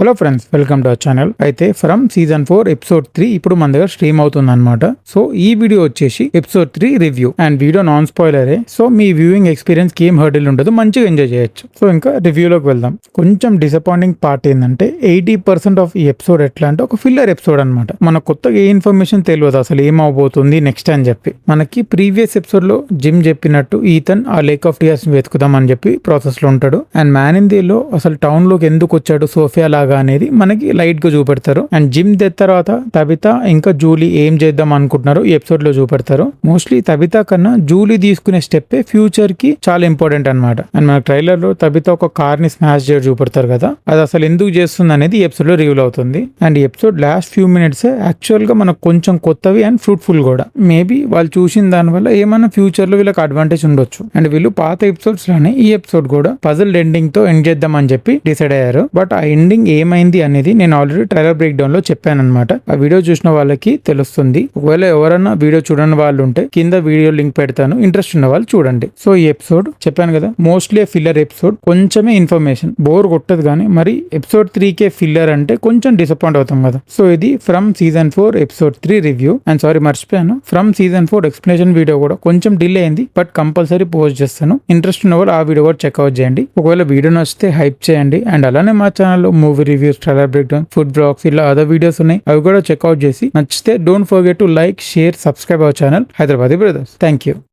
Hello friends, welcome to our channel. అయితే from season 4 episode 3 ఇప్పుడు మన దగ్గర స్ట్రీమ్ అవుతుంది అనమాట. సో ఈ వీడియో వచ్చేసి episode 3 review and video non స్పాయిలరే. సో మీ వ్యూయింగ్ ఎక్స్పీరియన్స్ కి ఏం హర్డిల్ ఉండదు, మంచిగా ఎంజాయ్ చేయొచ్చు. సో ఇంకా రివ్యూలోకి వెళ్దాం. కొంచెం డిసప్పాయింటింగ్ పార్ట్ ఏంటంటే 80% ఆఫ్ ఈ ఎపిసోడ్ ఎట్లా అంటే ఒక ఫిల్లర్ ఎపిసోడ్ అనమాట. మన కొత్తగా ఏ ఇన్ఫర్మేషన్ తెలియదు అసలు ఏం అవబోతుంది నెక్స్ట్ అని చెప్పి. మనకి ప్రీవియస్ ఎపిసోడ్ లో జిమ్ చెప్పినట్టు ఈథన్ ఆ లేక్ ఆఫ్ టీయర్స్ వెతుకుదాం అని చెప్పి ప్రాసెస్ లో ఉంటాడు. అండ్ మ్యాన్ ఇన్ ది లో అసలు టౌన్ లోకి ఎందుకు వచ్చాడు సోఫియా లాగా అనేది మనకి లైట్ గా చూపెడతారు. అండ్ జిమ్ తర్వాత తబిత ఇంకా జూలీ ఏం చేద్దాం అనుకుంటున్నారు ఈ ఎపిసోడ్ లో చూపెడతారు. మోస్ట్లీ తబిత కన్నా జూలీ తీసుకునే స్టెప్ ఫ్యూచర్ కి చాలా ఇంపార్టెంట్ అనమాట. అండ్ మన ట్రైలర్ లో తబిత ఒక కార్ ని స్మాష్ చేసి చూపెడతారు కదా, అది అసలు ఎందుకు చేస్తుంది అనేది ఈ ఎపిసోడ్ లో రివీల్ అవుతుంది. అండ్ ఈ episode last few minutes actual గా మనకు కొంచెం కొత్తవి అండ్ ఫ్రూట్ఫుల్ కూడా. మేబీ వాళ్ళు చూసిన దాని వల్ల ఏమైనా ఫ్యూచర్ లో వీళ్ళకి అడ్వాంటేజ్ ఉండొచ్చు. అండ్ వీళ్ళు పాత ఎపిసోడ్స్ లోనే ఈ ఎపిసోడ్ కూడా పజిల్ ఎండింగ్ తో ఎండ్ చేద్దాం అని చెప్పి డిసైడ్ అయ్యారు. బట్ ఆ ఎండింగ్ ఏమైంది అనేది నేను ఆల్రెడీ ట్రైలర్ బ్రేక్ డౌన్ లో చెప్పాను అనమాట. ఆ వీడియో చూసిన వాళ్ళకి తెలుస్తుంది. ఒకవేళ ఎవరైనా వీడియో చూడని వాళ్ళు ఉంటే కింద వీడియో లింక్ పెడతాను, ఇంట్రెస్ట్ ఉన్న వాళ్ళు చూడండి. సో ఈ ఎపిసోడ్ చెప్పాను కదా, మోస్ట్లీ ఫిల్లర్ ఎపిసోడ్. కొంచెమే ఇన్ఫర్మేషన్, బోర్ కొట్టదు. కానీ మరి ఎపిసోడ్ 3 ఫిల్లర్ అంటే కొంచెం డిసప్పాయింట్ అవుతాం కదా. సో ఇది from season 4 episode 3 review. And sorry మర్చిపోయాను, ఫ్రమ్ సీజన్ 4 ఎక్స్ప్లెనేషన్ వీడియో కూడా కొంచెం డిలే అయింది, బట్ కంపల్సరీ పోస్ట్ చేస్తాను. ఇంట్రెస్ట్ ఉన్న వాళ్ళు ఆ వీడియో కూడా చెక్అవుట్ చేయండి. ఒకవేళ వీడియో నచ్చితే హైప్ చేయండి. అండ్ అలానే మా ఛానల్లో movie reviews, trailer breakdown, food blogs, ఇలా అదర్ వీడియోస్ ఉన్నాయి. అవి కూడా చెక్అవుట్ చేసి నచ్చితే don't forget to like, share, subscribe our channel Hyderabadi brothers. Thank you.